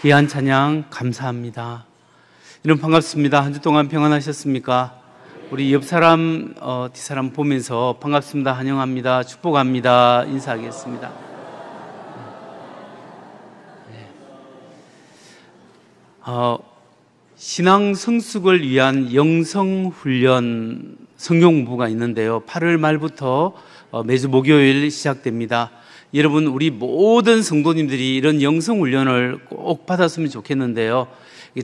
귀한 찬양 감사합니다. 여러분 반갑습니다. 한 주 동안 평안하셨습니까? 우리 옆 사람, 뒷사람 보면서 반갑습니다, 환영합니다, 축복합니다 인사하겠습니다. 신앙 성숙을 위한 영성훈련 성경공부가 있는데요, 8월 말부터 매주 목요일 시작됩니다. 여러분, 우리 모든 성도님들이 이런 영성훈련을 꼭 받았으면 좋겠는데요,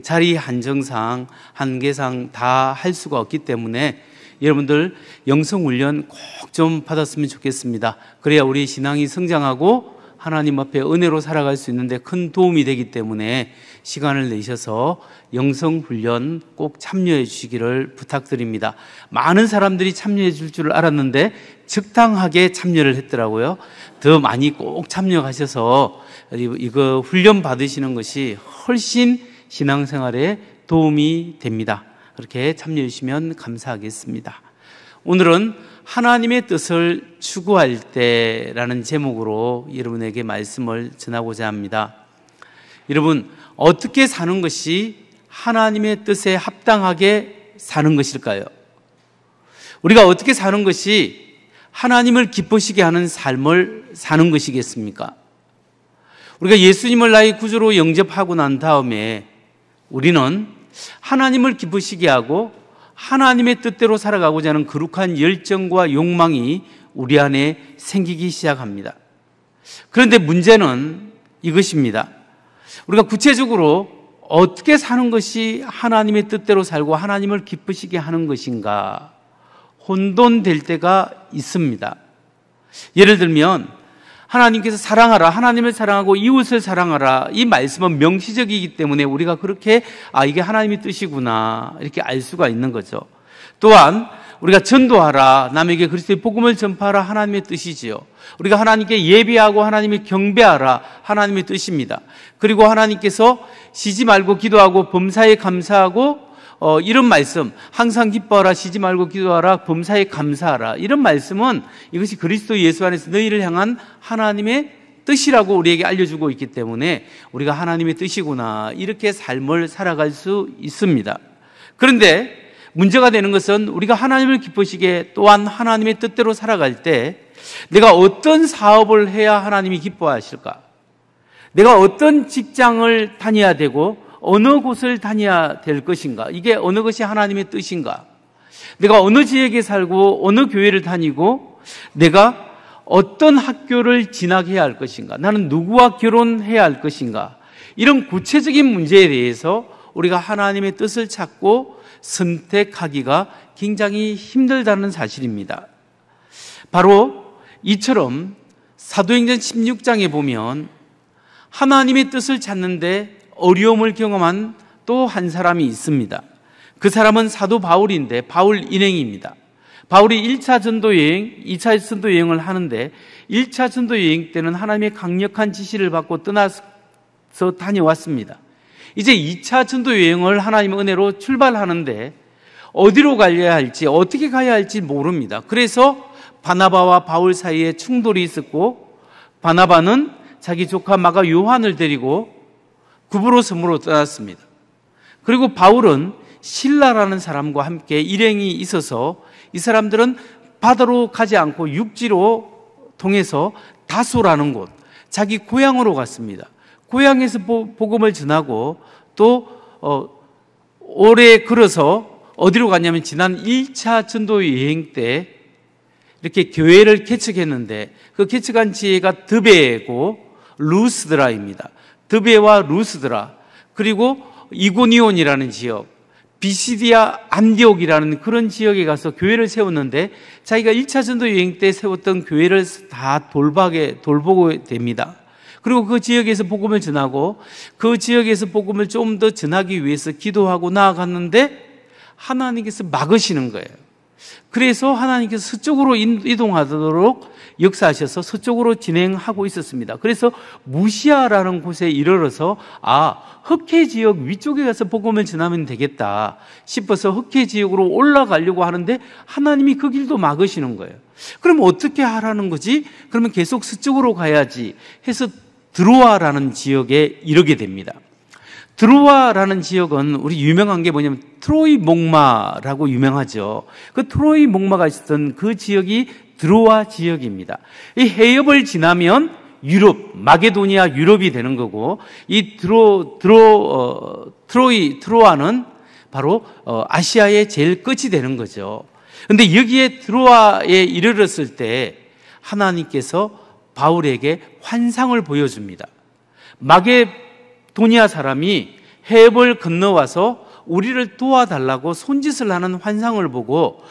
자리 한정상, 한계상 다 할 수가 없기 때문에 여러분들 영성훈련 꼭 좀 받았으면 좋겠습니다. 그래야 우리 신앙이 성장하고 하나님 앞에 은혜로 살아갈 수 있는데 큰 도움이 되기 때문에 시간을 내셔서 영성훈련 꼭 참여해 주시기를 부탁드립니다. 많은 사람들이 참여해 줄 줄 알았는데 적당하게 참여를 했더라고요. 더 많이 꼭 참여하셔서 이거 훈련 받으시는 것이 훨씬 신앙생활에 도움이 됩니다. 그렇게 참여해 주시면 감사하겠습니다. 오늘은 하나님의 뜻을 추구할 때라는 제목으로 여러분에게 말씀을 전하고자 합니다. 여러분, 어떻게 사는 것이 하나님의 뜻에 합당하게 사는 것일까요? 우리가 어떻게 사는 것이 하나님을 기쁘시게 하는 삶을 사는 것이겠습니까? 우리가 예수님을 나의 구주로 영접하고 난 다음에 우리는 하나님을 기쁘시게 하고 하나님의 뜻대로 살아가고자 하는 거룩한 열정과 욕망이 우리 안에 생기기 시작합니다. 그런데 문제는 이것입니다. 우리가 구체적으로 어떻게 사는 것이 하나님의 뜻대로 살고 하나님을 기쁘시게 하는 것인가 혼돈될 때가 있습니다. 예를 들면 하나님께서 사랑하라, 하나님을 사랑하고 이웃을 사랑하라, 이 말씀은 명시적이기 때문에 우리가 그렇게 이게 하나님의 뜻이구나 이렇게 알 수가 있는 거죠. 또한 우리가 전도하라, 남에게 그리스도의 복음을 전파하라, 하나님의 뜻이지요. 우리가 하나님께 예배하고 하나님을 경배하라, 하나님의 뜻입니다. 그리고 하나님께서 쉬지 말고 기도하고 범사에 감사하고 이런 말씀, 항상 기뻐하라, 쉬지 말고 기도하라, 범사에 감사하라, 이런 말씀은 이것이 그리스도 예수 안에서 너희를 향한 하나님의 뜻이라고 우리에게 알려주고 있기 때문에 우리가 하나님의 뜻이구나 이렇게 삶을 살아갈 수 있습니다. 그런데 문제가 되는 것은 우리가 하나님을 기쁘시게 또한 하나님의 뜻대로 살아갈 때 내가 어떤 사업을 해야 하나님이 기뻐하실까? 내가 어떤 직장을 다녀야 되고 어느 곳을 다녀야 될 것인가? 이게 어느 것이 하나님의 뜻인가? 내가 어느 지역에 살고 어느 교회를 다니고 내가 어떤 학교를 진학해야 할 것인가? 나는 누구와 결혼해야 할 것인가? 이런 구체적인 문제에 대해서 우리가 하나님의 뜻을 찾고 선택하기가 굉장히 힘들다는 사실입니다. 바로 이처럼 사도행전 16장에 보면 하나님의 뜻을 찾는데 어려움을 경험한 또 한 사람이 있습니다. 그 사람은 사도 바울인데 바울 일행입니다. 바울이 1차 전도여행, 2차 전도여행을 하는데 1차 전도여행 때는 하나님의 강력한 지시를 받고 떠나서 다녀왔습니다. 이제 2차 전도여행을 하나님의 은혜로 출발하는데 어디로 가야 할지 어떻게 가야 할지 모릅니다. 그래서 바나바와 바울 사이에 충돌이 있었고 바나바는 자기 조카 마가 요한을 데리고 구브로 섬으로 떠났습니다. 그리고 바울은 실라라는 사람과 함께 일행이 있어서 이 사람들은 바다로 가지 않고 육지로 통해서 다소라는 곳, 자기 고향으로 갔습니다. 고향에서 복음을 전하고 또 오래 걸어서 어디로 갔냐면 지난 1차 전도 여행 때 이렇게 교회를 개척했는데 그 개척한 지혜가 드베고 루스드라입니다. 드베와 루스드라, 그리고 이고니온이라는 지역, 비시디아 안디옥이라는 그런 지역에 가서 교회를 세웠는데 자기가 1차 전도 여행 때 세웠던 교회를 다 돌보고 됩니다. 그리고 그 지역에서 복음을 전하고 그 지역에서 복음을 좀 더 전하기 위해서 기도하고 나아갔는데 하나님께서 막으시는 거예요. 그래서 하나님께서 서쪽으로 이동하도록 역사하셔서 서쪽으로 진행하고 있었습니다. 그래서 무시아라는 곳에 이르러서 흑해 지역 위쪽에 가서 복음을 전하면 되겠다 싶어서 흑해 지역으로 올라가려고 하는데 하나님이 그 길도 막으시는 거예요. 그럼 어떻게 하라는 거지? 그러면 계속 서쪽으로 가야지 해서 드로아라는 지역에 이르게 됩니다. 드로아라는 지역은 우리 유명한 게 뭐냐면 트로이 목마라고 유명하죠. 그 트로이 목마가 있었던 그 지역이 드로아 지역입니다. 이 해협을 지나면 유럽, 마게도니아 유럽이 되는 거고, 이 트로아는 바로 아시아의 제일 끝이 되는 거죠. 근데 여기에 드로아에 이르렀을 때 하나님께서 바울에게 환상을 보여줍니다. 마게도니아 사람이 해협을 건너와서 우리를 도와달라고 손짓을 하는 환상을 보고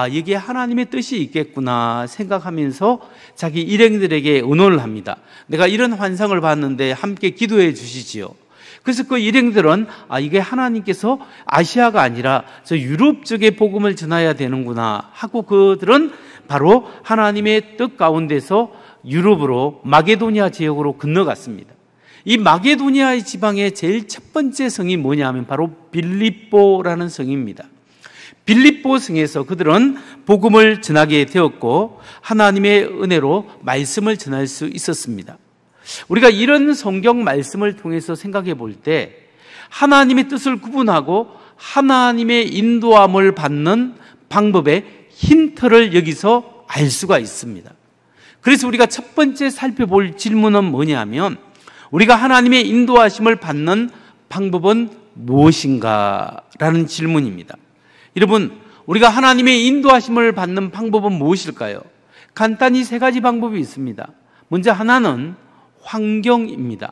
이게 하나님의 뜻이 있겠구나 생각하면서 자기 일행들에게 의논을 합니다. 내가 이런 환상을 봤는데 함께 기도해 주시지요. 그래서 그 일행들은 이게 하나님께서 아시아가 아니라 저 유럽 쪽에 복음을 전해야 되는구나 하고 그들은 바로 하나님의 뜻 가운데서 유럽으로 마게도니아 지역으로 건너갔습니다. 이 마게도니아 지방의 제일 첫 번째 성이 뭐냐면 바로 빌립보라는 성입니다. 빌립보 성에서 그들은 복음을 전하게 되었고 하나님의 은혜로 말씀을 전할 수 있었습니다. 우리가 이런 성경 말씀을 통해서 생각해 볼 때 하나님의 뜻을 구분하고 하나님의 인도함을 받는 방법의 힌트를 여기서 알 수가 있습니다. 그래서 우리가 첫 번째 살펴볼 질문은 뭐냐면 우리가 하나님의 인도하심을 받는 방법은 무엇인가? 라는 질문입니다. 여러분, 우리가 하나님의 인도하심을 받는 방법은 무엇일까요? 간단히 세 가지 방법이 있습니다. 먼저 하나는 환경입니다.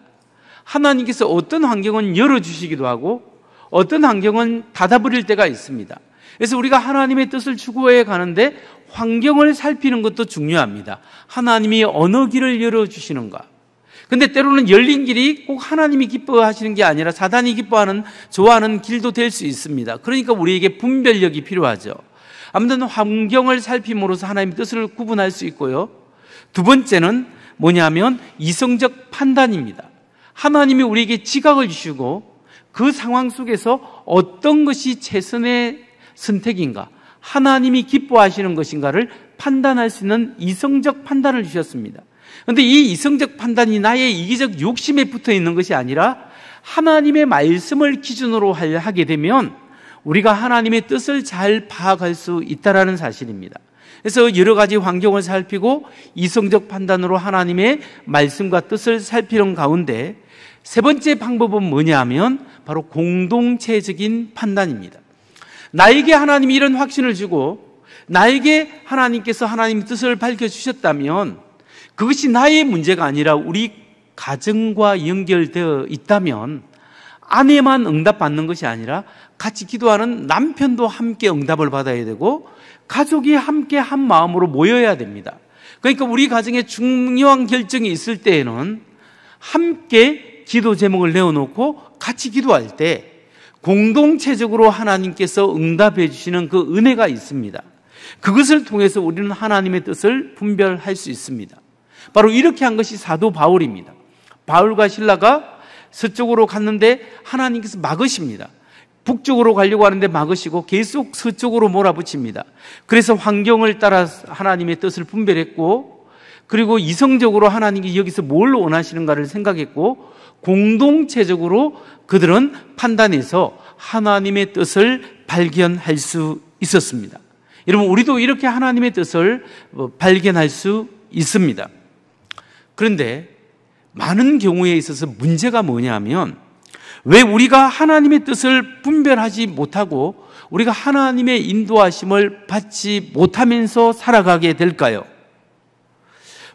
하나님께서 어떤 환경은 열어주시기도 하고 어떤 환경은 닫아버릴 때가 있습니다. 그래서 우리가 하나님의 뜻을 추구해 가는데 환경을 살피는 것도 중요합니다. 하나님이 어느 길을 열어주시는가? 근데 때로는 열린 길이 꼭 하나님이 기뻐하시는 게 아니라 사단이 기뻐하는, 좋아하는 길도 될 수 있습니다. 그러니까 우리에게 분별력이 필요하죠. 아무튼 환경을 살핌으로써 하나님의 뜻을 구분할 수 있고요. 두 번째는 뭐냐면 이성적 판단입니다. 하나님이 우리에게 지각을 주시고 그 상황 속에서 어떤 것이 최선의 선택인가, 하나님이 기뻐하시는 것인가를 판단할 수 있는 이성적 판단을 주셨습니다. 그런데 이 이성적 판단이 나의 이기적 욕심에 붙어 있는 것이 아니라 하나님의 말씀을 기준으로 하게 되면 우리가 하나님의 뜻을 잘 파악할 수 있다는 사실입니다. 그래서 여러 가지 환경을 살피고 이성적 판단으로 하나님의 말씀과 뜻을 살피는 가운데 세 번째 방법은 뭐냐 하면 바로 공동체적인 판단입니다. 나에게 하나님이 이런 확신을 주고 나에게 하나님께서 하나님의 뜻을 밝혀주셨다면 그것이 나의 문제가 아니라 우리 가정과 연결되어 있다면 아내만 응답받는 것이 아니라 같이 기도하는 남편도 함께 응답을 받아야 되고 가족이 함께 한 마음으로 모여야 됩니다. 그러니까 우리 가정에 중요한 결정이 있을 때에는 함께 기도 제목을 내어놓고 같이 기도할 때 공동체적으로 하나님께서 응답해 주시는 그 은혜가 있습니다. 그것을 통해서 우리는 하나님의 뜻을 분별할 수 있습니다. 바로 이렇게 한 것이 사도 바울입니다. 바울과 실라가 서쪽으로 갔는데 하나님께서 막으십니다. 북쪽으로 가려고 하는데 막으시고 계속 서쪽으로 몰아붙입니다. 그래서 환경을 따라 하나님의 뜻을 분별했고 그리고 이성적으로 하나님이 여기서 뭘 원하시는가를 생각했고 공동체적으로 그들은 판단해서 하나님의 뜻을 발견할 수 있었습니다. 여러분, 우리도 이렇게 하나님의 뜻을 발견할 수 있습니다. 그런데 많은 경우에 있어서 문제가 뭐냐면 왜 우리가 하나님의 뜻을 분별하지 못하고 우리가 하나님의 인도하심을 받지 못하면서 살아가게 될까요?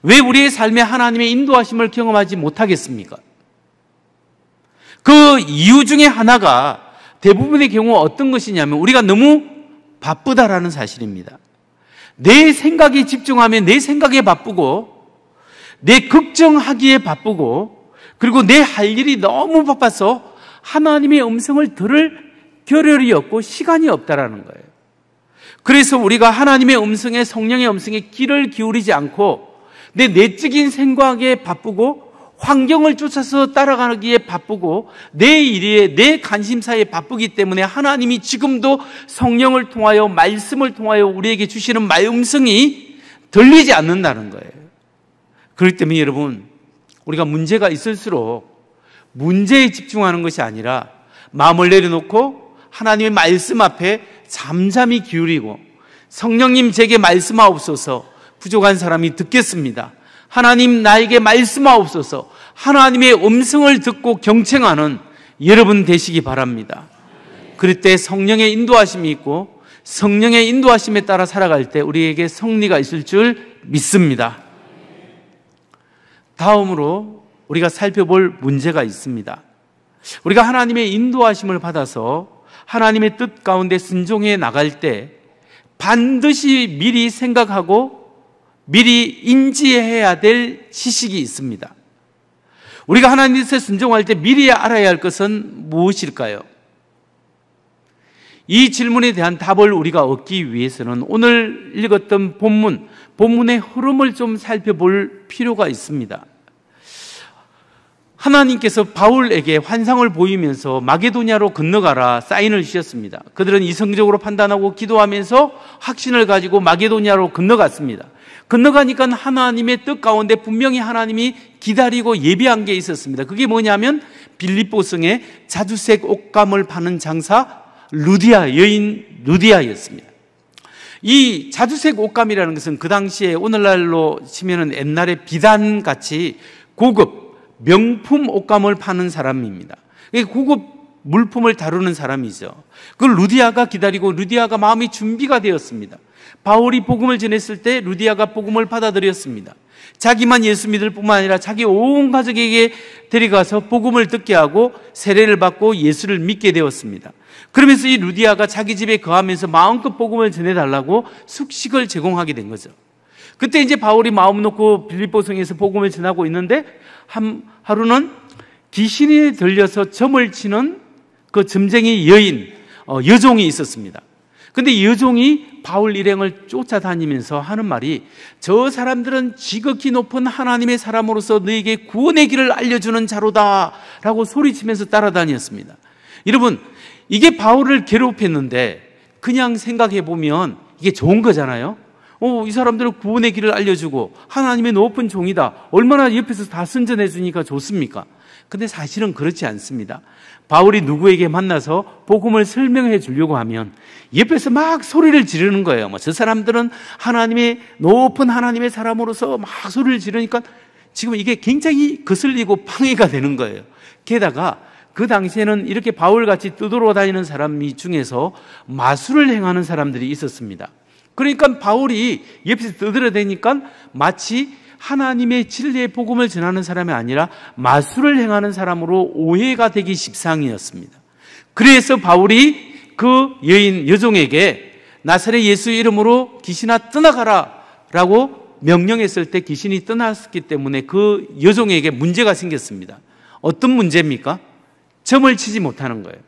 왜 우리의 삶에 하나님의 인도하심을 경험하지 못하겠습니까? 그 이유 중에 하나가 대부분의 경우 어떤 것이냐면 우리가 너무 바쁘다라는 사실입니다. 내 생각에 집중하면 내 생각에 바쁘고 내 걱정하기에 바쁘고 그리고 내 할 일이 너무 바빠서 하나님의 음성을 들을 겨를이 없고 시간이 없다라는 거예요. 그래서 우리가 하나님의 음성에 성령의 음성에 귀를 기울이지 않고 내 내적인 생각에 바쁘고 환경을 쫓아서 따라가기에 바쁘고 내 일에 내 관심사에 바쁘기 때문에 하나님이 지금도 성령을 통하여 말씀을 통하여 우리에게 주시는 음성이 들리지 않는다는 거예요. 그렇기 때문에 여러분, 우리가 문제가 있을수록 문제에 집중하는 것이 아니라 마음을 내려놓고 하나님의 말씀 앞에 잠잠히 기울이고 성령님 제게 말씀하옵소서, 부족한 사람이 듣겠습니다. 하나님 나에게 말씀하옵소서, 하나님의 음성을 듣고 경청하는 여러분 되시기 바랍니다. 그럴 때 성령의 인도하심이 있고 성령의 인도하심에 따라 살아갈 때 우리에게 승리가 있을 줄 믿습니다. 다음으로 우리가 살펴볼 문제가 있습니다. 우리가 하나님의 인도하심을 받아서 하나님의 뜻 가운데 순종해 나갈 때 반드시 미리 생각하고 미리 인지해야 될 지식이 있습니다. 우리가 하나님의 뜻에 순종할 때 미리 알아야 할 것은 무엇일까요? 이 질문에 대한 답을 우리가 얻기 위해서는 오늘 읽었던 본문의 흐름을 좀 살펴볼 필요가 있습니다. 하나님께서 바울에게 환상을 보이면서 마게도냐로 건너가라 사인을 주셨습니다. 그들은 이성적으로 판단하고 기도하면서 확신을 가지고 마게도냐로 건너갔습니다. 건너가니까 하나님의 뜻 가운데 분명히 하나님이 기다리고 예비한 게 있었습니다. 그게 뭐냐면 빌립보 성에 자주색 옷감을 파는 장사 여인 루디아였습니다. 이 자주색 옷감이라는 것은 그 당시에 오늘날로 치면은 옛날에 비단같이 고급 명품 옷감을 파는 사람입니다. 고급 물품을 다루는 사람이죠. 그 루디아가 기다리고 루디아가 마음이 준비가 되었습니다. 바울이 복음을 전했을 때 루디아가 복음을 받아들였습니다. 자기만 예수 믿을 뿐만 아니라 자기 온 가족에게 데려가서 복음을 듣게 하고 세례를 받고 예수를 믿게 되었습니다. 그러면서 이 루디아가 자기 집에 거하면서 마음껏 복음을 전해달라고 숙식을 제공하게 된 거죠. 그때 이제 바울이 마음 놓고 빌립보 성에서 복음을 전하고 있는데 하루는 귀신이 들려서 점을 치는 그 점쟁이 여종이 있었습니다. 근데 이 여종이 바울 일행을 쫓아다니면서 하는 말이 저 사람들은 지극히 높은 하나님의 사람으로서 너에게 구원의 길을 알려주는 자로다 라고 소리치면서 따라다녔습니다. 여러분, 이게 바울을 괴롭혔는데 그냥 생각해 보면 이게 좋은 거잖아요. 이 사람들은 구원의 길을 알려주고 하나님의 높은 종이다. 얼마나 옆에서 다 선전해 주니까 좋습니까? 근데 사실은 그렇지 않습니다. 바울이 누구에게 만나서 복음을 설명해 주려고 하면 옆에서 막 소리를 지르는 거예요. 저 사람들은 높은 하나님의 사람으로서 막 소리를 지르니까 지금 이게 굉장히 거슬리고 방해가 되는 거예요. 게다가 그 당시에는 이렇게 바울같이 떠돌아다니는 사람 중에서 마술을 행하는 사람들이 있었습니다. 그러니까 바울이 옆에서 떠들어대니까 마치 하나님의 진리의 복음을 전하는 사람이 아니라 마술을 행하는 사람으로 오해가 되기 십상이었습니다. 그래서 바울이 그 여종에게 나사렛 예수 이름으로 귀신아 떠나가라 라고 명령했을 때 귀신이 떠났기 때문에 그 여종에게 문제가 생겼습니다. 어떤 문제입니까? 점을 치지 못하는 거예요.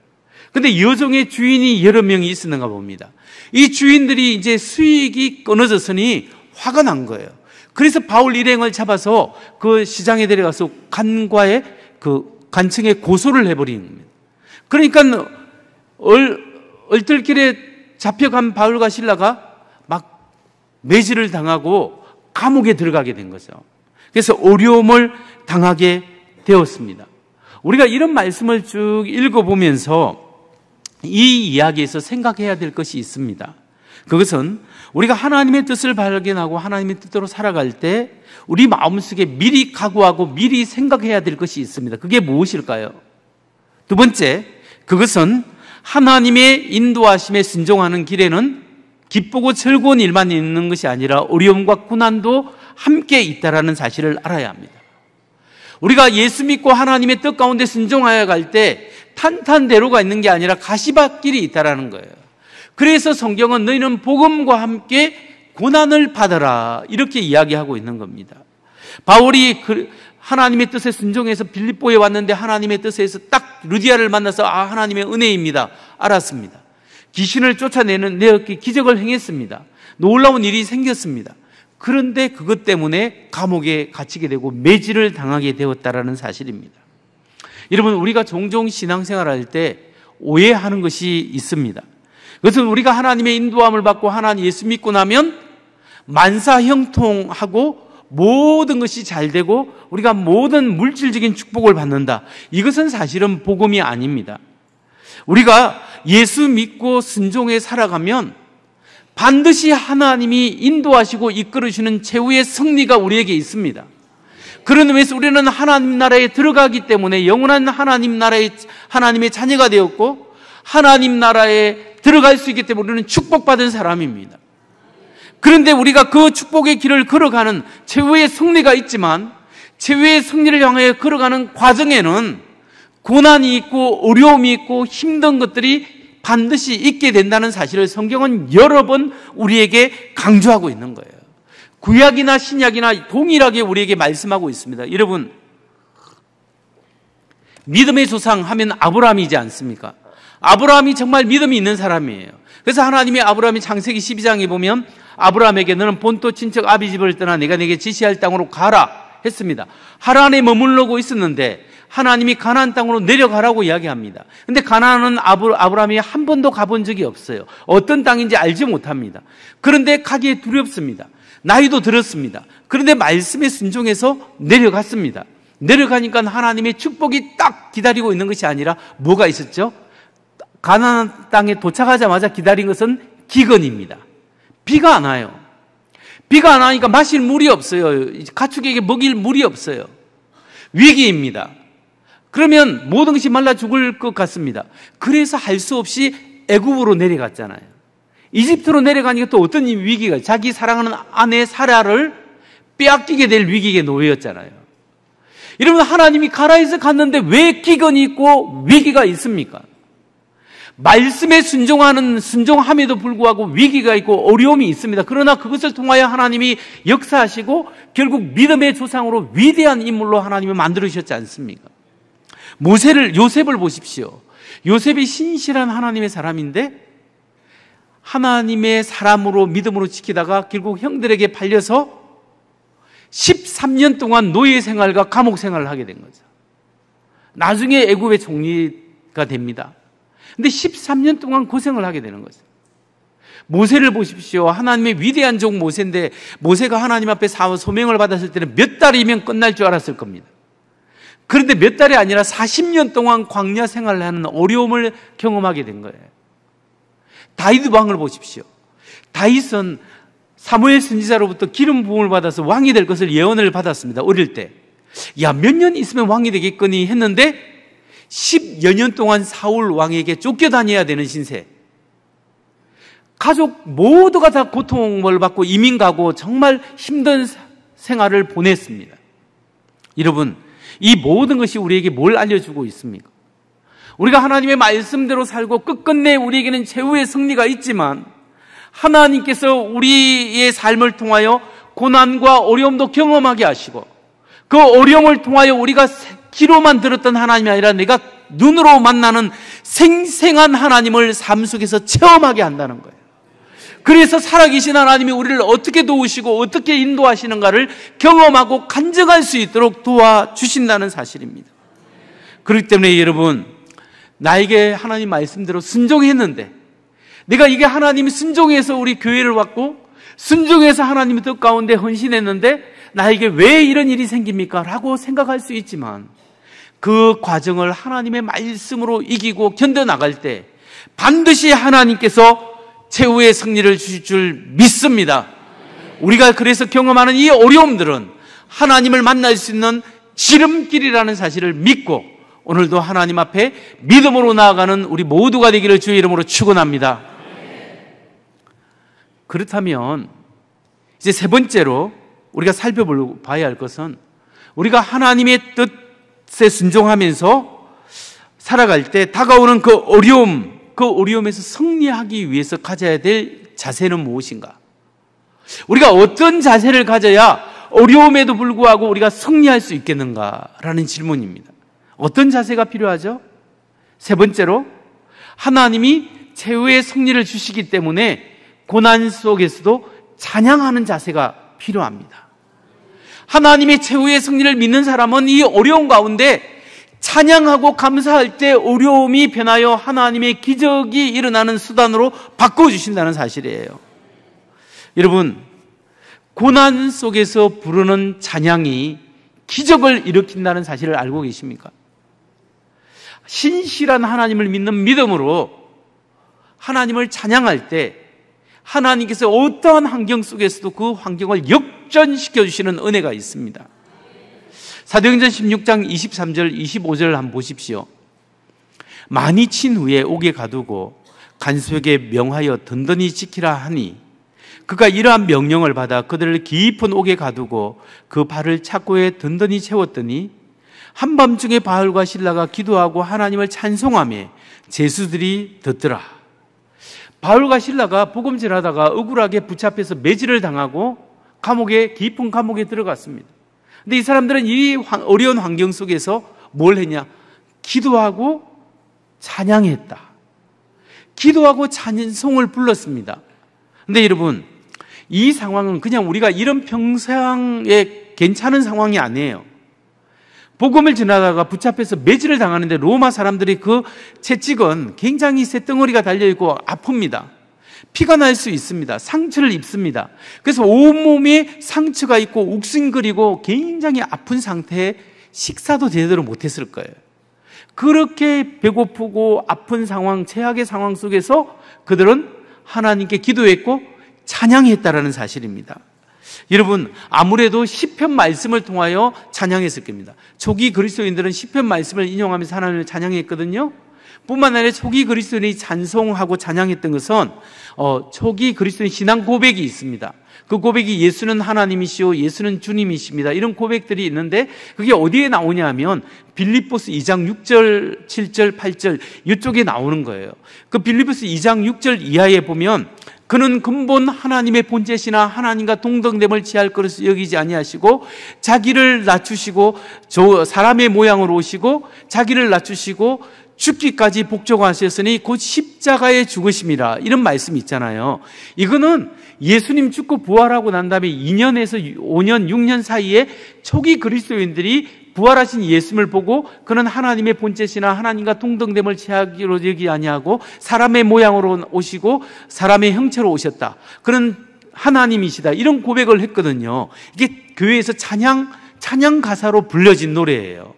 근데 여종의 주인이 여러 명이 있었는가 봅니다. 이 주인들이 이제 수익이 끊어졌으니 화가 난 거예요. 그래서 바울 일행을 잡아서 그 시장에 데려가서 관청에 고소를 해버리는 겁니다. 그러니까 얼떨결에 잡혀간 바울과 실라가 막 매질을 당하고 감옥에 들어가게 된 거죠. 그래서 어려움을 당하게 되었습니다. 우리가 이런 말씀을 쭉 읽어보면서 이 이야기에서 생각해야 될 것이 있습니다. 그것은 우리가 하나님의 뜻을 발견하고 하나님의 뜻대로 살아갈 때 우리 마음속에 미리 각오하고 미리 생각해야 될 것이 있습니다. 그게 무엇일까요? 두 번째, 그것은 하나님의 인도하심에 순종하는 길에는 기쁘고 즐거운 일만 있는 것이 아니라 어려움과 고난도 함께 있다라는 사실을 알아야 합니다. 우리가 예수 믿고 하나님의 뜻 가운데 순종하여 갈 때 탄탄대로가 있는 게 아니라 가시밭길이 있다라는 거예요. 그래서 성경은 너희는 복음과 함께 고난을 받아라 이렇게 이야기하고 있는 겁니다. 바울이 하나님의 뜻에 순종해서 빌립보에 왔는데 하나님의 뜻에서 딱 루디아를 만나서 하나님의 은혜입니다 알았습니다. 귀신을 쫓아내는 기적을 행했습니다. 놀라운 일이 생겼습니다. 그런데 그것 때문에 감옥에 갇히게 되고 매질을 당하게 되었다라는 사실입니다. 여러분, 우리가 종종 신앙생활할 때 오해하는 것이 있습니다. 그것은 우리가 하나님의 인도함을 받고 하나님 예수 믿고 나면 만사형통하고 모든 것이 잘 되고 우리가 모든 물질적인 축복을 받는다. 이것은 사실은 복음이 아닙니다. 우리가 예수 믿고 순종해 살아가면 반드시 하나님이 인도하시고 이끌으시는 최후의 승리가 우리에게 있습니다. 그런 의미에서 우리는 하나님 나라에 들어가기 때문에 영원한 하나님의 자녀가 되었고 하나님 나라에 들어갈 수 있기 때문에 우리는 축복받은 사람입니다. 그런데 우리가 그 축복의 길을 걸어가는 최후의 승리가 있지만 최후의 승리를 향해 걸어가는 과정에는 고난이 있고 어려움이 있고 힘든 것들이 반드시 있게 된다는 사실을 성경은 여러 번 우리에게 강조하고 있는 거예요. 구약이나 신약이나 동일하게 우리에게 말씀하고 있습니다. 여러분, 믿음의 조상 하면 아브라함이지 않습니까? 아브라함이 정말 믿음이 있는 사람이에요. 그래서 하나님이 아브라함이 창세기 12장에 보면 아브라함에게 너는 본토 친척 아비 집을 떠나 내가 내게 지시할 땅으로 가라 했습니다. 하란에 머물러고 있었는데 하나님이 가나안 땅으로 내려가라고 이야기합니다. 그런데 가나안은 아브라함이 한 번도 가본 적이 없어요. 어떤 땅인지 알지 못합니다. 그런데 가기에 두렵습니다. 나이도 들었습니다. 그런데 말씀에 순종해서 내려갔습니다. 내려가니까 하나님의 축복이 딱 기다리고 있는 것이 아니라 뭐가 있었죠? 가나안 땅에 도착하자마자 기다린 것은 기근입니다. 비가 안 와요. 비가 안 와니까 마실 물이 없어요. 가축에게 먹일 물이 없어요. 위기입니다. 그러면 모든 것이 말라 죽을 것 같습니다. 그래서 할 수 없이 애굽으로 내려갔잖아요. 이집트로 내려가니까 또 어떤 위기가, 자기 사랑하는 아내 사라를 빼앗기게 될 위기에 놓였잖아요. 여러분, 하나님이 가라 해서 갔는데 왜 기근이 있고 위기가 있습니까? 말씀에 순종함에도 불구하고 위기가 있고 어려움이 있습니다. 그러나 그것을 통하여 하나님이 역사하시고 결국 믿음의 조상으로 위대한 인물로 하나님이 만들으셨지 않습니까? 요셉을 보십시오. 요셉이 신실한 하나님의 사람인데 하나님의 사람으로 믿음으로 지키다가 결국 형들에게 팔려서 13년 동안 노예 생활과 감옥 생활을 하게 된 거죠. 나중에 애굽의 총리가 됩니다. 근데 13년 동안 고생을 하게 되는 거죠. 모세를 보십시오. 하나님의 위대한 종 모세인데 모세가 하나님 앞에 소명을 받았을 때는 몇 달이면 끝날 줄 알았을 겁니다. 그런데 몇 달이 아니라 40년 동안 광야 생활을 하는 어려움을 경험하게 된 거예요. 다윗 왕을 보십시오. 다윗은 사무엘 선지자로부터 기름 부음을 받아서 왕이 될 것을 예언을 받았습니다. 어릴 때. 몇 년 있으면 왕이 되겠거니 했는데 10여 년 동안 사울 왕에게 쫓겨다녀야 되는 신세. 가족 모두가 다 고통을 받고 이민 가고 정말 힘든 생활을 보냈습니다. 여러분, 이 모든 것이 우리에게 뭘 알려주고 있습니까? 우리가 하나님의 말씀대로 살고 끝끝내 우리에게는 최후의 승리가 있지만 하나님께서 우리의 삶을 통하여 고난과 어려움도 경험하게 하시고 그 어려움을 통하여 우리가 귀로만 들었던 하나님이 아니라 내가 눈으로 만나는 생생한 하나님을 삶 속에서 체험하게 한다는 거예요. 그래서 살아계신 하나님이 우리를 어떻게 도우시고 어떻게 인도하시는가를 경험하고 간증할 수 있도록 도와주신다는 사실입니다. 그렇기 때문에 여러분, 나에게 하나님 말씀대로 순종했는데 내가 이게 하나님이 순종해서 우리 교회를 왔고 순종해서 하나님의 뜻 가운데 헌신했는데 나에게 왜 이런 일이 생깁니까? 라고 생각할 수 있지만 그 과정을 하나님의 말씀으로 이기고 견뎌나갈 때 반드시 하나님께서 최후의 승리를 주실 줄 믿습니다. 우리가 그래서 경험하는 이 어려움들은 하나님을 만날 수 있는 지름길이라는 사실을 믿고 오늘도 하나님 앞에 믿음으로 나아가는 우리 모두가 되기를 주의 이름으로 축원합니다. 그렇다면 이제 세 번째로 우리가 살펴봐야 할 것은 우리가 하나님의 뜻에 순종하면서 살아갈 때 다가오는 그 어려움에서 승리하기 위해서 가져야 될 자세는 무엇인가? 우리가 어떤 자세를 가져야 어려움에도 불구하고 우리가 승리할 수 있겠는가라는 질문입니다. 어떤 자세가 필요하죠? 세 번째로 하나님이 최후의 승리를 주시기 때문에 고난 속에서도 찬양하는 자세가 필요합니다. 하나님의 최후의 승리를 믿는 사람은 이 어려움 가운데 찬양하고 감사할 때 어려움이 변하여 하나님의 기적이 일어나는 수단으로 바꿔주신다는 사실이에요. 여러분, 고난 속에서 부르는 찬양이 기적을 일으킨다는 사실을 알고 계십니까? 신실한 하나님을 믿는 믿음으로 하나님을 찬양할 때 하나님께서 어떠한 환경 속에서도 그 환경을 역전시켜 주시는 은혜가 있습니다. 사도행전 16장 23절 25절 한번 보십시오. 많이 친 후에 옥에 가두고 간수에게 명하여 든든히 지키라 하니 그가 이러한 명령을 받아 그들을 깊은 옥에 가두고 그 발을 착고에 든든히 채웠더니 한밤중에 바울과 실라가 기도하고 하나님을 찬송하며 제수들이 듣더라. 바울과 실라가 복음 전하다가 억울하게 붙잡혀서 매질을 당하고 깊은 감옥에 들어갔습니다. 근데 이 사람들은 이 어려운 환경 속에서 뭘 했냐? 기도하고 찬양했다. 기도하고 찬송을 불렀습니다. 근데 여러분, 이 상황은 그냥 우리가 이런 평상의 괜찮은 상황이 아니에요. 복음을 전하다가 붙잡혀서 매질을 당하는데 로마 사람들이 그 채찍은 굉장히 쇳덩어리가 달려있고 아픕니다. 피가 날 수 있습니다. 상처를 입습니다. 그래서 온몸에 상처가 있고 욱신거리고 굉장히 아픈 상태에 식사도 제대로 못했을 거예요. 그렇게 배고프고 아픈 상황, 최악의 상황 속에서 그들은 하나님께 기도했고 찬양했다라는 사실입니다. 여러분, 아무래도 시편 말씀을 통하여 찬양했을 겁니다. 초기 그리스도인들은 시편 말씀을 인용하면서 하나님을 찬양했거든요. 뿐만 아니라 초기 그리스도인이 찬송하고 찬양했던 것은 초기 그리스도인 신앙 고백이 있습니다. 그 고백이 예수는 하나님이시오, 예수는 주님이십니다. 이런 고백들이 있는데 그게 어디에 나오냐 하면 빌립보스 2장 6절, 7절, 8절 이쪽에 나오는 거예요. 그 빌립보스 2장 6절 이하에 보면 그는 근본 하나님의 본체시나 하나님과 동등됨을 취할 것을 여기지 아니하시고 자기를 낮추시고 사람의 모양으로 오시고 자기를 낮추시고 죽기까지 복종하셨으니 곧 십자가에 죽으심이라, 이런 말씀이 있잖아요. 이거는 예수님 죽고 부활하고 난 다음에 2년에서 5년, 6년 사이에 초기 그리스도인들이 부활하신 예수님을 보고 그는 하나님의 본체시나 하나님과 동등됨을 취하기로 여기 아니하고 사람의 모양으로 오시고 사람의 형체로 오셨다, 그는 하나님이시다, 이런 고백을 했거든요. 이게 교회에서 찬양 가사로 불려진 노래예요.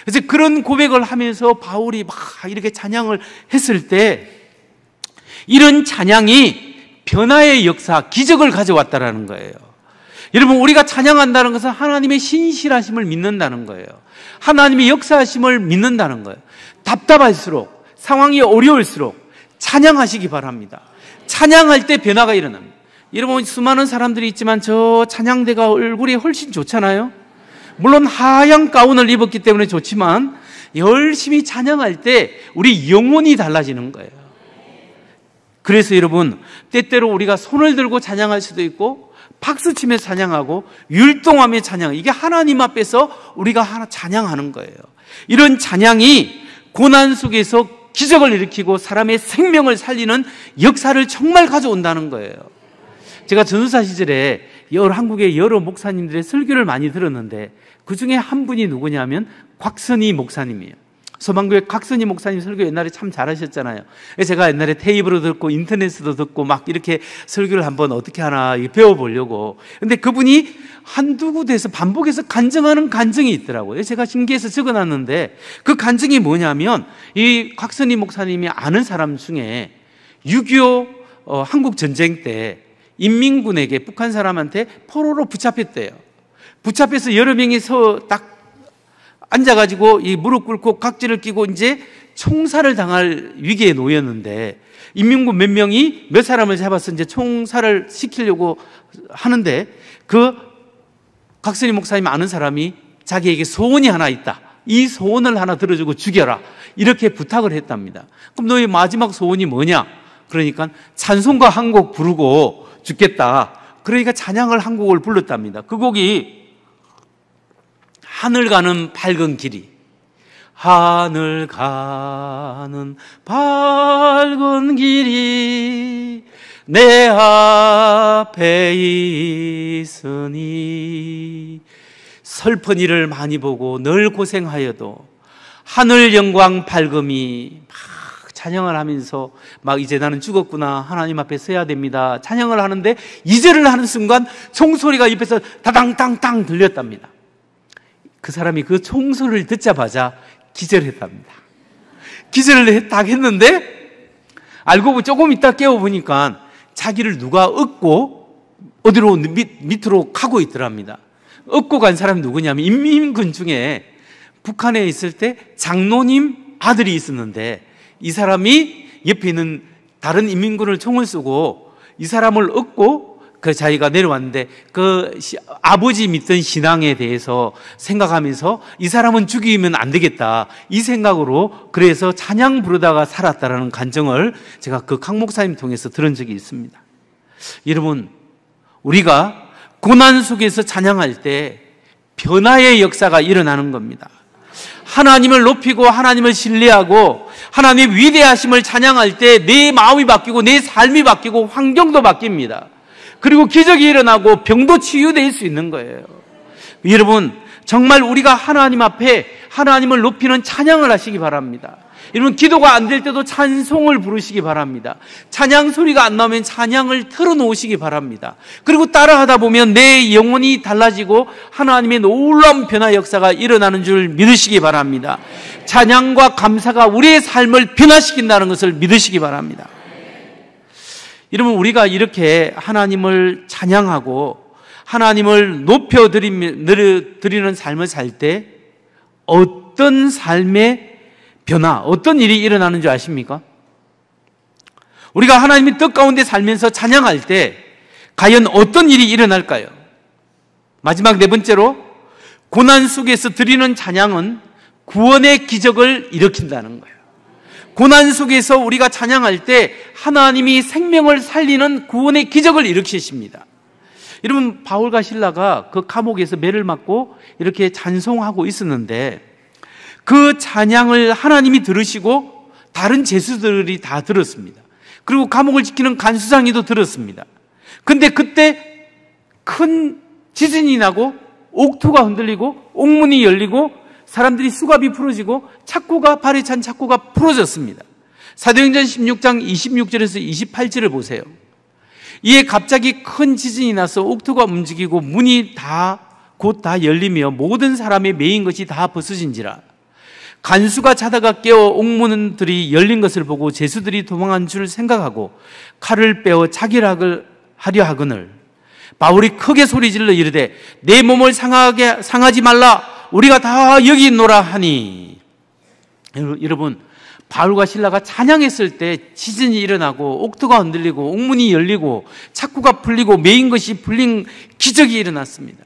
그래서 그런 고백을 하면서 바울이 막 이렇게 찬양을 했을 때 이런 찬양이 변화의 역사, 기적을 가져왔다라는 거예요. 여러분, 우리가 찬양한다는 것은 하나님의 신실하심을 믿는다는 거예요. 하나님의 역사하심을 믿는다는 거예요. 답답할수록, 상황이 어려울수록 찬양하시기 바랍니다. 찬양할 때 변화가 일어납니다. 여러분, 수많은 사람들이 있지만 저 찬양대가 얼굴이 훨씬 좋잖아요. 물론 하얀 가운을 입었기 때문에 좋지만 열심히 찬양할 때 우리 영혼이 달라지는 거예요. 그래서 여러분, 때때로 우리가 손을 들고 찬양할 수도 있고 박수치며 찬양하고 율동하며 찬양, 이게 하나님 앞에서 우리가 찬양하는 거예요. 이런 찬양이 고난 속에서 기적을 일으키고 사람의 생명을 살리는 역사를 정말 가져온다는 거예요. 제가 전도사 시절에 한국의 여러 목사님들의 설교를 많이 들었는데 그 중에 한 분이 누구냐면 곽선희 목사님이에요. 소망교회 곽선희 목사님 설교 옛날에 참 잘하셨잖아요. 제가 옛날에 테이프로 듣고 인터넷으로 듣고 막 이렇게 설교를 한번 어떻게 하나 배워보려고. 근데 그분이 한두 군데에서 반복해서 간증하는 간증이 있더라고요. 제가 신기해서 적어놨는데 그 간증이 뭐냐면 이 곽선희 목사님이 아는 사람 중에 6.25 한국 전쟁 때 인민군에게 북한 사람한테 포로로 붙잡혔대요. 붙잡혀서 여러 명이서 딱 앉아가지고 이 무릎 꿇고 각지를 끼고 이제 총살을 당할 위기에 놓였는데 인민군 몇 명이 몇 사람을 잡아서 이제 총살을 시키려고 하는데 그 곽선희 목사님 아는 사람이 자기에게 소원이 하나 있다, 이 소원을 하나 들어주고 죽여라, 이렇게 부탁을 했답니다. 그럼 너의 마지막 소원이 뭐냐? 그러니까 찬송가 한 곡 부르고 죽겠다. 그러니까 찬양을 한 곡을 불렀답니다. 그 곡이 하늘 가는 밝은 길이, 하늘 가는 밝은 길이 내 앞에 있으니 슬픈 일을 많이 보고 늘 고생하여도 하늘 영광 밝음이 막 찬양을 하면서 막 이제 나는 죽었구나, 하나님 앞에 서야 됩니다, 찬양을 하는데 2절을 하는 순간 총소리가 옆에서 다당땅땅 들렸답니다. 그 사람이 그 총소리를 듣자마자 기절했답니다. 기절을 딱 했는데 알고 보니 조금 있다 깨워보니까 자기를 누가 업고 어디로 밑으로 가고 있더랍니다. 업고 간 사람이 누구냐면 인민군 중에 북한에 있을 때 장로님 아들이 있었는데 이 사람이 옆에 있는 다른 인민군을 총을 쏘고 이 사람을 업고 그 자기가 내려왔는데 그 아버지 믿던 신앙에 대해서 생각하면서 이 사람은 죽이면 안 되겠다 이 생각으로 그래서 찬양 부르다가 살았다라는 간증을 제가 그 강 목사님 통해서 들은 적이 있습니다. 여러분, 우리가 고난 속에서 찬양할 때 변화의 역사가 일어나는 겁니다. 하나님을 높이고 하나님을 신뢰하고 하나님의 위대하심을 찬양할 때 내 마음이 바뀌고 내 삶이 바뀌고 환경도 바뀝니다. 그리고 기적이 일어나고 병도 치유될 수 있는 거예요. 여러분, 정말 우리가 하나님 앞에 하나님을 높이는 찬양을 하시기 바랍니다. 여러분, 기도가 안 될 때도 찬송을 부르시기 바랍니다. 찬양 소리가 안 나오면 찬양을 틀어놓으시기 바랍니다. 그리고 따라하다 보면 내 영혼이 달라지고 하나님의 놀라운 변화 역사가 일어나는 줄 믿으시기 바랍니다. 찬양과 감사가 우리의 삶을 변화시킨다는 것을 믿으시기 바랍니다. 여러분, 우리가 이렇게 하나님을 찬양하고 하나님을 높여드리는 삶을 살 때 어떤 삶의 변화, 어떤 일이 일어나는 줄 아십니까? 우리가 하나님의 뜻 가운데 살면서 찬양할 때 과연 어떤 일이 일어날까요? 마지막 네 번째로, 고난 속에서 드리는 찬양은 구원의 기적을 일으킨다는 거예요. 고난 속에서 우리가 찬양할 때 하나님이 생명을 살리는 구원의 기적을 일으키십니다. 여러분, 바울과 실라가 그 감옥에서 매를 맞고 이렇게 찬송하고 있었는데 그 찬양을 하나님이 들으시고 다른 죄수들이 다 들었습니다. 그리고 감옥을 지키는 간수장이도 들었습니다. 근데 그때 큰 지진이 나고 옥토가 흔들리고 옥문이 열리고 사람들이 수갑이 풀어지고 착고가, 발에 찬 착고가 풀어졌습니다. 사도행전 16장 26절에서 28절을 보세요. 이에 갑자기 큰 지진이 나서 옥토가 움직이고 문이 곧 다 열리며 모든 사람의 매인 것이 다 벗어진지라. 간수가 자다가 깨어 옥문들이 열린 것을 보고 죄수들이 도망한 줄 생각하고 칼을 빼어 자결하려 하거늘 바울이 크게 소리질러 이르되 내 몸을 상하지 말라, 우리가 다 여기 있노라 하니. 여러분, 바울과 실라가 찬양했을 때 지진이 일어나고 옥토가 흔들리고 옥문이 열리고 착고가 풀리고 매인 것이 풀린 기적이 일어났습니다.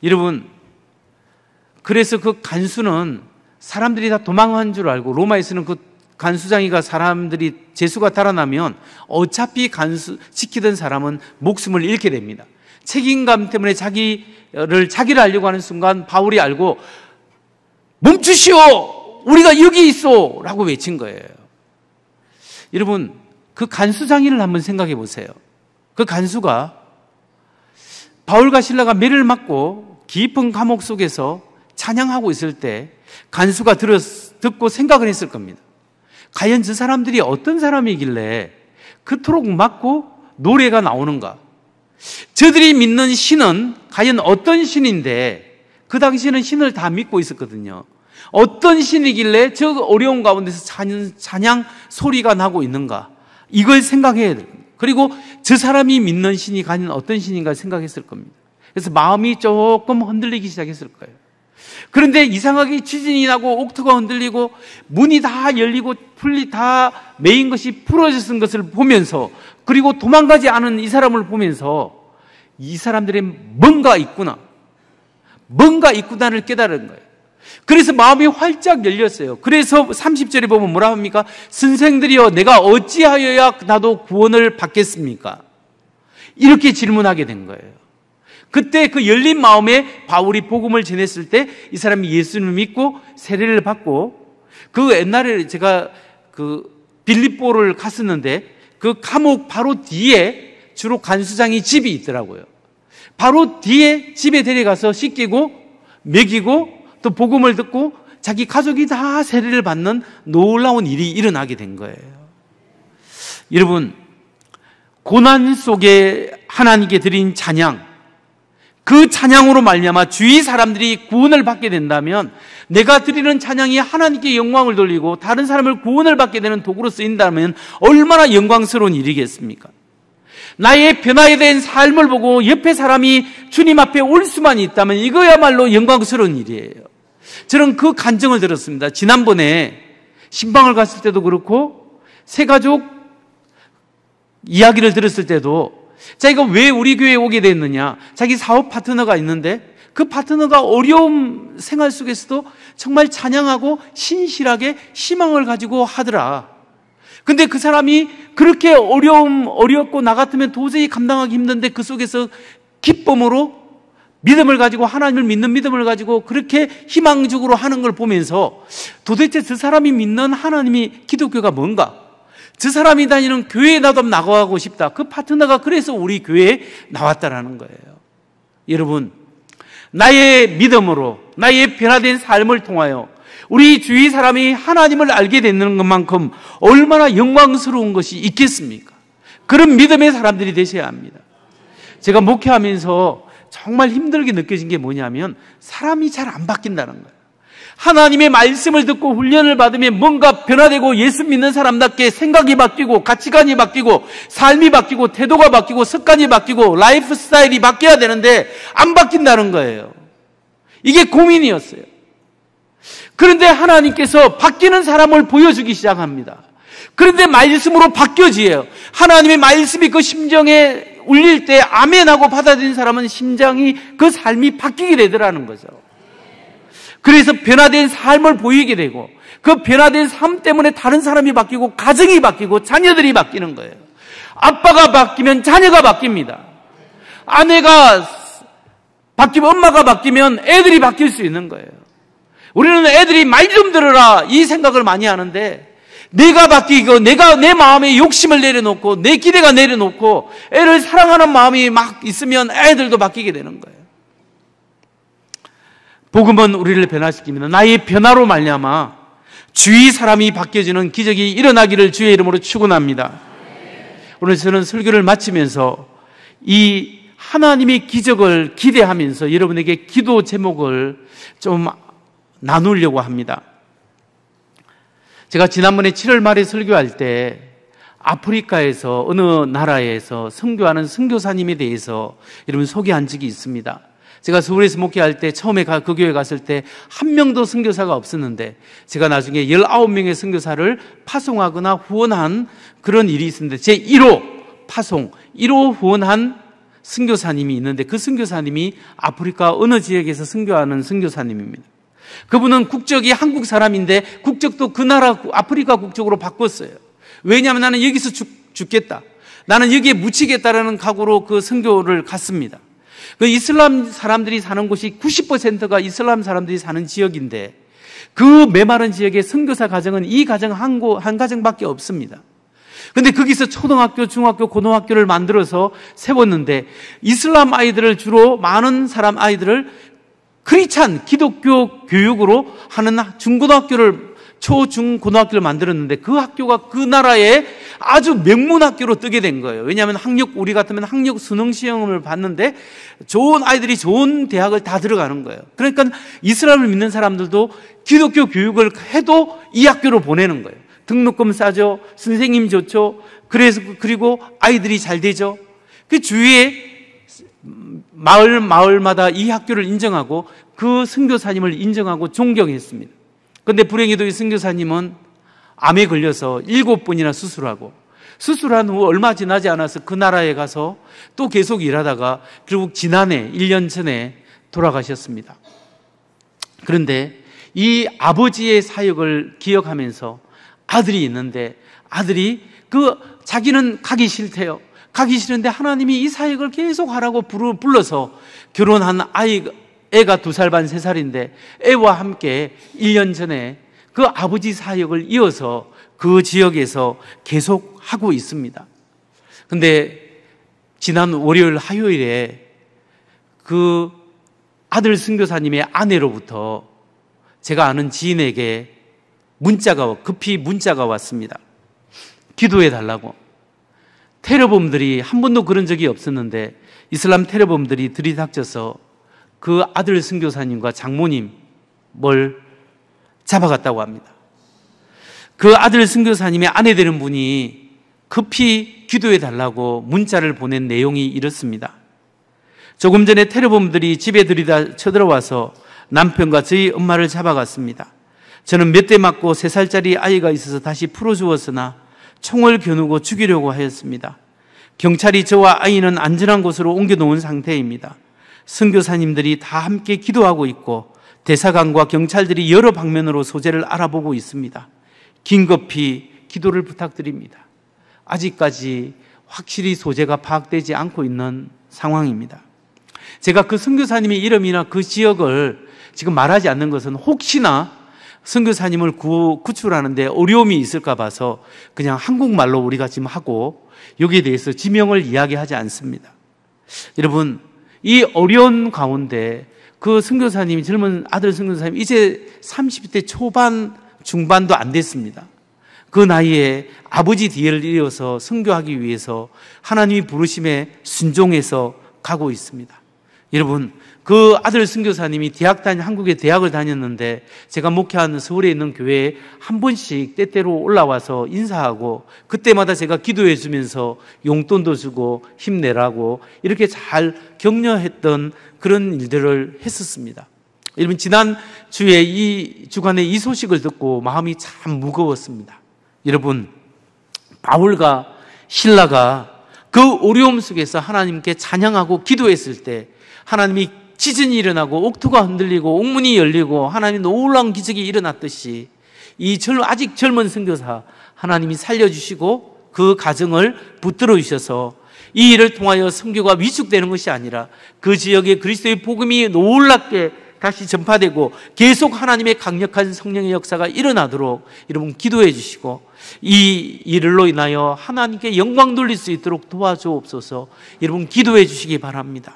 여러분, 그래서 그 간수는 사람들이 다 도망한 줄 알고, 로마에서는 그 간수장이가 사람들이 죄수가 달아나면 어차피 지키던 사람은 목숨을 잃게 됩니다. 책임감 때문에 자기를 하려고 하는 순간 바울이 알고 멈추시오, 우리가 여기 있어 라고 외친 거예요. 여러분, 그 간수장이를 한번 생각해 보세요. 그 간수가 바울과 실라가 매를 맞고 깊은 감옥 속에서 찬양하고 있을 때 간수가 듣고 생각을 했을 겁니다. 과연 저 사람들이 어떤 사람이길래 그토록 맞고 노래가 나오는가? 저들이 믿는 신은 과연 어떤 신인데, 그 당시에는 신을 다 믿고 있었거든요. 어떤 신이길래 저 어려운 가운데서 찬양 소리가 나고 있는가? 이걸 생각해야 돼요. 그리고 저 사람이 믿는 신이 과연 어떤 신인가 생각했을 겁니다. 그래서 마음이 조금 흔들리기 시작했을 거예요. 그런데 이상하게 지진이 나고 옥토가 흔들리고 문이 다 열리고 다 매인 것이 풀어졌은 것을 보면서, 그리고 도망가지 않은 이 사람을 보면서 이 사람들의 뭔가 있구나를 깨달은 거예요. 그래서 마음이 활짝 열렸어요. 그래서 30절에 보면 뭐라 합니까? 선생들이여, 내가 어찌하여야 나도 구원을 받겠습니까? 이렇게 질문하게 된 거예요. 그때 그 열린 마음에 바울이 복음을 전했을 때 이 사람이 예수님을 믿고 세례를 받고, 그 옛날에 제가 그 빌립보를 갔었는데 그 감옥 바로 뒤에 주로 간수장이 집이 있더라고요. 바로 뒤에 집에 데려가서 씻기고 먹이고 또 복음을 듣고 자기 가족이 다 세례를 받는 놀라운 일이 일어나게 된 거예요. 여러분, 고난 속에 하나님께 드린 찬양, 그 찬양으로 말미암아 주위 사람들이 구원을 받게 된다면, 내가 드리는 찬양이 하나님께 영광을 돌리고 다른 사람을 구원을 받게 되는 도구로 쓰인다면 얼마나 영광스러운 일이겠습니까? 나의 변화된 삶을 보고 옆에 사람이 주님 앞에 올 수만 있다면 이거야말로 영광스러운 일이에요. 저는 그 간증을 들었습니다. 지난번에 신방을 갔을 때도 그렇고 새가족 이야기를 들었을 때도 자기가 왜 우리 교회에 오게 됐느냐, 자기 사업 파트너가 있는데 그 파트너가 어려움 생활 속에서도 정말 찬양하고 신실하게 희망을 가지고 하더라. 근데 그 사람이 그렇게 어렵고 나 같으면 도저히 감당하기 힘든데 그 속에서 기쁨으로 믿음을 가지고, 하나님을 믿는 믿음을 가지고 그렇게 희망적으로 하는 걸 보면서 도대체 저 사람이 믿는 하나님이 기독교가 뭔가, 저 사람이 다니는 교회에 나도 나가고 싶다. 그 파트너가 그래서 우리 교회에 나왔다라는 거예요. 여러분, 나의 믿음으로, 나의 변화된 삶을 통하여 우리 주위 사람이 하나님을 알게 되는 것만큼 얼마나 영광스러운 것이 있겠습니까? 그런 믿음의 사람들이 되셔야 합니다. 제가 목회하면서 정말 힘들게 느껴진 게 뭐냐면 사람이 잘 안 바뀐다는 거예요. 하나님의 말씀을 듣고 훈련을 받으면 뭔가 변화되고 예수 믿는 사람답게 생각이 바뀌고 가치관이 바뀌고 삶이 바뀌고 태도가 바뀌고 습관이 바뀌고 라이프 스타일이 바뀌어야 되는데 안 바뀐다는 거예요. 이게 고민이었어요. 그런데 하나님께서 바뀌는 사람을 보여주기 시작합니다. 그런데 말씀으로 바뀌어지요. 하나님의 말씀이 그 심정에 울릴 때 아멘하고 받아들인 사람은 심장이, 그 삶이 바뀌게 되더라는 거죠. 그래서 변화된 삶을 보이게 되고 그 변화된 삶 때문에 다른 사람이 바뀌고 가정이 바뀌고 자녀들이 바뀌는 거예요. 아빠가 바뀌면 자녀가 바뀝니다. 아내가 바뀌면, 엄마가 바뀌면 애들이 바뀔 수 있는 거예요. 우리는 애들이 말 좀 들어라 이 생각을 많이 하는데, 내가 바뀌고 내가 내 마음에 욕심을 내려놓고 내 기대가 내려놓고 애를 사랑하는 마음이 막 있으면 애들도 바뀌게 되는 거예요. 복음은 우리를 변화시킵니다. 나의 변화로 말미암아 주위 사람이 바뀌어지는 기적이 일어나기를 주의 이름으로 축원합니다. 오늘 저는 설교를 마치면서 이 하나님의 기적을 기대하면서 여러분에게 기도 제목을 좀 나누려고 합니다. 제가 지난번에 7월 말에 설교할 때 아프리카에서 어느 나라에서 선교하는 선교사님에 대해서 여러분 소개한 적이 있습니다. 제가 서울에서 목회할 때 처음에 그 교회 갔을 때 한 명도 선교사가 없었는데 제가 나중에 19명의 선교사를 파송하거나 후원한 그런 일이 있었는데 제 1호 파송, 1호 후원한 선교사님이 있는데 그 선교사님이 아프리카 어느 지역에서 선교하는 선교사님입니다. 그분은 국적이 한국 사람인데 국적도 그 나라 아프리카 국적으로 바꿨어요. 왜냐하면 나는 여기서 죽겠다, 나는 여기에 묻히겠다라는 각오로 그 선교를 갔습니다. 그 이슬람 사람들이 사는 곳이 90%가 이슬람 사람들이 사는 지역인데 그 메마른 지역의 선교사 가정은 이 가정 한 가정밖에 없습니다. 근데 거기서 초등학교, 중학교, 고등학교를 만들어서 세웠는데 이슬람 아이들을 주로 많은 사람 아이들을 크리스찬 기독교 교육으로 하는 중고등학교를 중 고등학교를 만들었는데 그 학교가 그 나라의 아주 명문 학교로 뜨게 된 거예요. 왜냐하면 우리 같으면 학력 수능 시험을 봤는데 좋은 아이들이 좋은 대학을 다 들어가는 거예요. 그러니까 이슬람을 믿는 사람들도 기독교 교육을 해도 이 학교로 보내는 거예요. 등록금 싸죠, 선생님 좋죠, 그리고 아이들이 잘 되죠. 그 주위에 마을마다 이 학교를 인정하고 그 선교사님을 인정하고 존경했습니다. 그런데 불행히도 이 선교사님은 암에 걸려서 7번이나 수술하고 수술한 후 얼마 지나지 않아서 그 나라에 가서 또 계속 일하다가 결국 지난해 1년 전에 돌아가셨습니다. 그런데 이 아버지의 사역을 기억하면서 아들이 있는데 아들이 자기는 가기 싫대요. 가기 싫은데 하나님이 이 사역을 계속 하라고 불러서 결혼한 애가 2살 반 3살인데 애와 함께 1년 전에 그 아버지 사역을 이어서 그 지역에서 계속 하고 있습니다. 근데 지난 월요일 화요일에 그 아들 선교사님의 아내로부터 제가 아는 지인에게 급히 문자가 왔습니다. 기도해 달라고. 테러범들이 한 번도 그런 적이 없었는데 이슬람 테러범들이 들이닥쳐서 그 아들 선교사님과 장모님 뭘 잡아갔다고 합니다. 그 아들 선교사님의 아내 되는 분이 급히 기도해 달라고 문자를 보낸 내용이 이렇습니다. 조금 전에 테러범들이 집에 쳐들어와서 남편과 저희 엄마를 잡아갔습니다. 저는 몇 대 맞고 3살짜리 아이가 있어서 다시 풀어주었으나 총을 겨누고 죽이려고 하였습니다. 경찰이 저와 아이는 안전한 곳으로 옮겨놓은 상태입니다. 선교사님들이 다 함께 기도하고 있고 대사관과 경찰들이 여러 방면으로 소재를 알아보고 있습니다. 긴급히 기도를 부탁드립니다. 아직까지 확실히 소재가 파악되지 않고 있는 상황입니다. 제가 그 선교사님의 이름이나 그 지역을 지금 말하지 않는 것은 혹시나 선교사님을 구출하는데 어려움이 있을까 봐서 그냥 한국말로 우리가 지금 하고 여기에 대해서 지명을 이야기하지 않습니다. 여러분, 이 어려운 가운데 그 선교사님이, 젊은 아들 선교사님 이제 30대 초반 중반도 안 됐습니다. 그 나이에 아버지 뒤를 이어서 선교하기 위해서 하나님이 부르심에 순종해서 가고 있습니다. 여러분, 그 아들 선교사님이 한국의 대학을 다녔는데 제가 목회하는 서울에 있는 교회에 한 번씩 때때로 올라와서 인사하고 그때마다 제가 기도해 주면서 용돈도 주고 힘내라고 이렇게 잘 격려했던 그런 일들을 했었습니다. 여러분, 지난 주에 이 주간에 이 소식을 듣고 마음이 참 무거웠습니다. 여러분, 바울과 신라가 그 어려움 속에서 하나님께 찬양하고 기도했을 때 하나님이 지진이 일어나고 옥토가 흔들리고 옥문이 열리고 하나님의 놀라운 기적이 일어났듯이 이 아직 젊은 선교사 하나님이 살려주시고 그 가정을 붙들어 주셔서 이 일을 통하여 선교가 위축되는 것이 아니라 그 지역에 그리스도의 복음이 놀랍게 다시 전파되고 계속 하나님의 강력한 성령의 역사가 일어나도록 여러분 기도해 주시고 이 일로 인하여 하나님께 영광 돌릴 수 있도록 도와주옵소서. 여러분 기도해 주시기 바랍니다.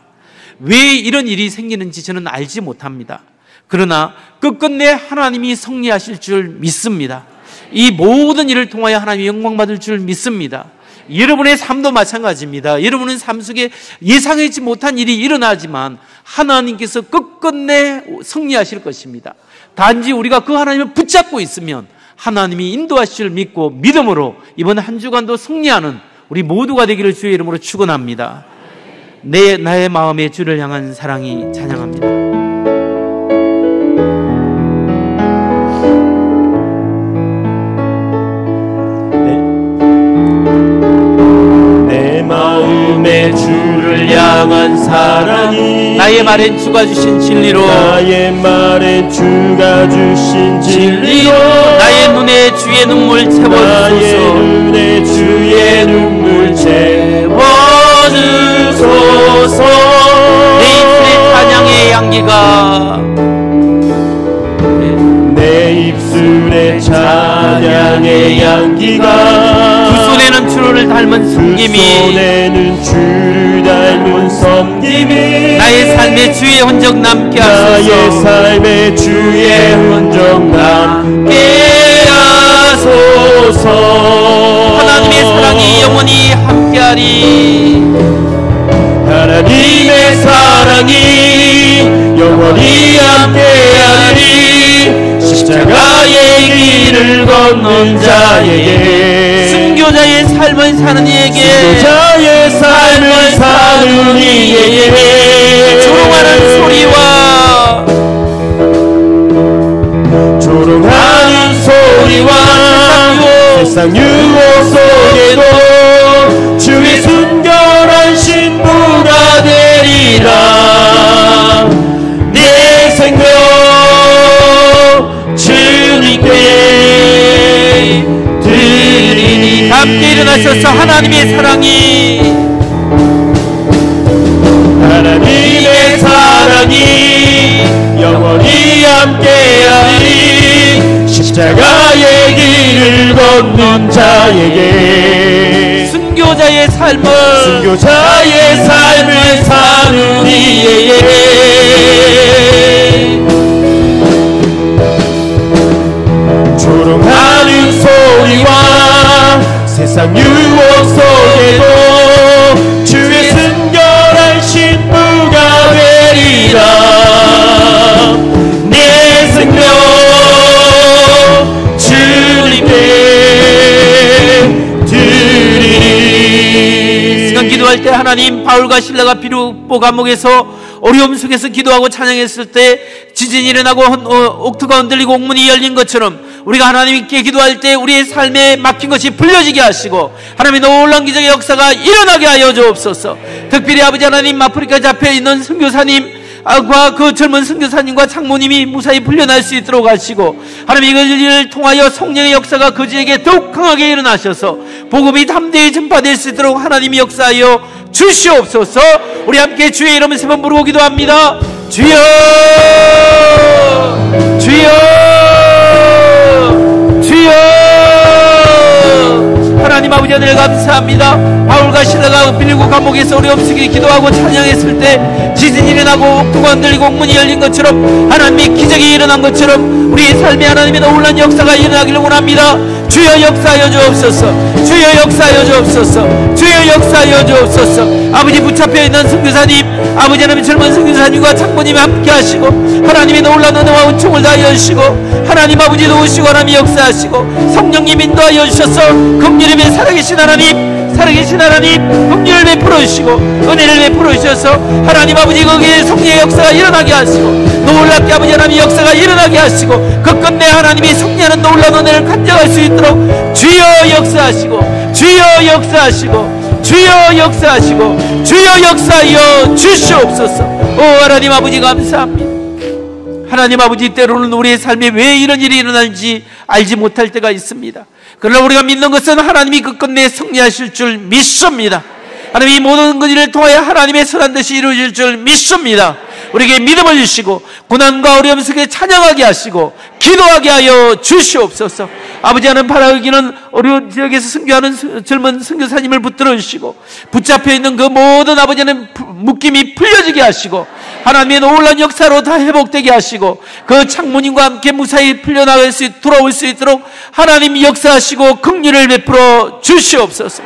왜 이런 일이 생기는지 저는 알지 못합니다. 그러나 끝끝내 하나님이 섭리하실 줄 믿습니다. 이 모든 일을 통하여 하나님이 영광 받을 줄 믿습니다. 여러분의 삶도 마찬가지입니다. 여러분은 삶 속에 예상하지 못한 일이 일어나지만 하나님께서 끝끝내 섭리하실 것입니다. 단지 우리가 그 하나님을 붙잡고 있으면 하나님이 인도하실 줄 믿고 믿음으로 이번 한 주간도 승리하는 우리 모두가 되기를 주의 이름으로 축원합니다. 나의 마음에 주를 향한 사랑이 찬양합니다. 내 마음에 주를 향한 사랑이 나의 말엔 주가 주신 진리로 나의 말엔 주가 주신 진리로 나의 눈에 주의 눈물 채워주소서. 나의 눈에 주의 눈물 채워주소서. 내 입술의 찬양의 향기가 내 입술의 찬양의 향기가 두 손에는 주를 닮은 섬김이 손에는 주를 닮은 섬김이 나의 삶에 주의 흔적 남게 하소서. 나의 삶에 주의 흔적 남게 하소서. 하나님의 사랑이 영원히 함께하리. 하나님의 사랑이 영원히 함께하리. 십자가의 길을 걷는 자에게 순교자의 삶을 사는 이에게 순교자의 삶을 사는 이에게 조롱하는 소리와 세상 유혹 속에도 주의 순결한 신부가 되리라. 내 생명 주님께 드리니. 함께 일어나셔서 하나님의 사랑이 영원히 함께하리. 십자가의 길을 걷는 자에게 순교자의 삶을 사는 이에게 세상 유혹 속에도 주의 순결한 신부가 되리라. 내 생명 주님께 드리리. 시간 기도할 때 하나님, 바울과 실라가 비루보 감옥에서 어려움 속에서 기도하고 찬양했을 때 지진이 일어나고 옥토가 흔들리고 옥문이 열린 것처럼 우리가 하나님께 기도할 때 우리의 삶에 막힌 것이 풀려지게 하시고 하나님의 놀라운 기적의 역사가 일어나게 하여 주옵소서. 특별히 아버지 하나님, 아프리카 잡혀있는 선교사님과 그 젊은 선교사님과 장모님이 무사히 풀려날 수 있도록 하시고 하나님, 이것을 통하여 성령의 역사가 그 지역에 더욱 강하게 일어나셔서 복음이 담대히 전파될 수 있도록 하나님이 역사하여 주시옵소서. 우리 함께 주의 이름을 세 번 부르고 기도합니다. 주여, 주여, 주여. 하나님 아버지, 하늘 감사합니다. 바울과 실라가 빌리보 감옥에서 어려움 속에 기도하고 찬양했을 때 지진이 일어나고 옥토가 흔들리고 옥문이 열린 것처럼 하나님의 기적이 일어난 것처럼 우리의 삶에 하나님의 놀라운 역사가 일어나기를 원합니다. 주여 역사하여 주옵소서. 주여 역사하여 주옵소서. 주여 역사하여 주옵소서. 아버지, 붙잡혀있는 선교사님, 아버지 하나님, 젊은 선교사님과 장모님이 함께 하시고 하나님의 놀라운 은혜와 은총을 다하여 주시고 하나님 아버지 도우시고 하나님 역사하시고 성령님 인도하여 주셔서 긍휼의 살아계신 하나님, 살아계신 하나님, 긍휼을 베풀어 주시고 은혜를 베풀어 주셔서 하나님 아버지 거기에 성령의 역사가 일어나게 하시고 놀랍게 아버지 하나님 역사가 일어나게 하시고 그 끝내 하나님이 성령하는 놀라운 은혜를 간증할 수 있도록 주여 역사하시고 주여 역사하시고 주여 역사하시고 주여 역사하여 주시옵소서. 오 하나님 아버지, 감사합니다. 하나님 아버지, 때로는 우리의 삶에 왜 이런 일이 일어나는지 알지 못할 때가 있습니다. 그러나 우리가 믿는 것은 하나님이 그 끝내 승리하실 줄 믿습니다. 하나님이 모든 일을 통하여 하나님의 선한 뜻이 이루어질 줄 믿습니다. 우리에게 믿음을 주시고 고난과 어려움 속에 찬양하게 하시고 기도하게 하여 주시옵소서. 아버지 하나님, 바라기는 어려운 지역에서 선교하는 젊은 선교사님을 붙들어 주시고 붙잡혀 있는 그 모든 아버지 하나님 묶임이 풀려지게 하시고 하나님의 놀라운 역사로 다 회복되게 하시고 그 장모님과 함께 무사히 풀려나갈 수 돌아올 수 있도록 하나님 역사하시고 긍휼을 베풀어 주시옵소서.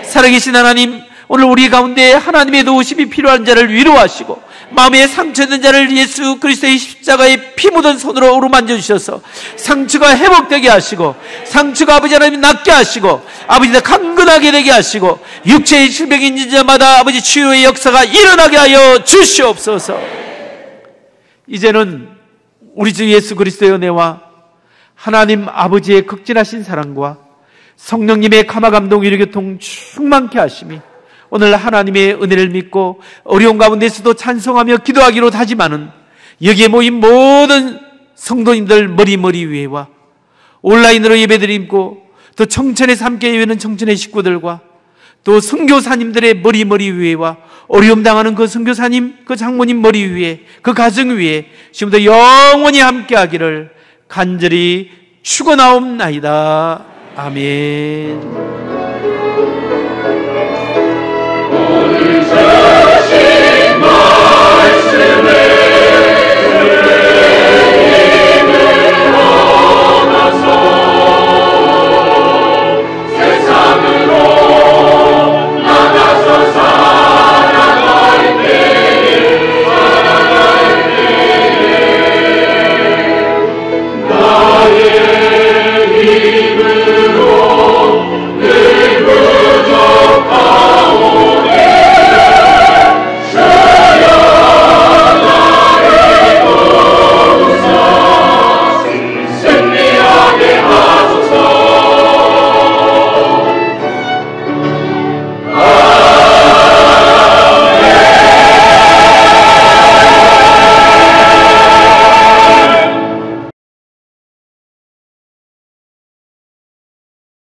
살아계신 하나님, 오늘 우리 가운데 하나님의 도우심이 필요한 자를 위로하시고 마음에 상처있는 자를 예수 그리스도의 십자가에 피 묻은 손으로 어루만져 주셔서 상처가 회복되게 하시고 상처가 아버지 하나님 낫게 하시고 아버지가 강건하게 되게 하시고 육체의 질병이 있는 자마다 아버지 치유의 역사가 일어나게 하여 주시옵소서. 이제는 우리 주 예수 그리스도의 은혜와 하나님 아버지의 극진하신 사랑과 성령님의 감화감동 위로교통 충만케 하심이 오늘 하나님의 은혜를 믿고 어려운 가운데서도 찬송하며 기도하기로 다짐하는 여기에 모인 모든 성도님들 머리 위에와 온라인으로 예배드리고 또 청천에서 함께 예배하는 청천의 식구들과 또 선교사님들의 머리 위에와 어려움 당하는 그 선교사님, 그 장모님 머리 위에, 그 가정 위에 지금부터 영원히 함께 하기를 간절히 축원하옵나이다. 아멘.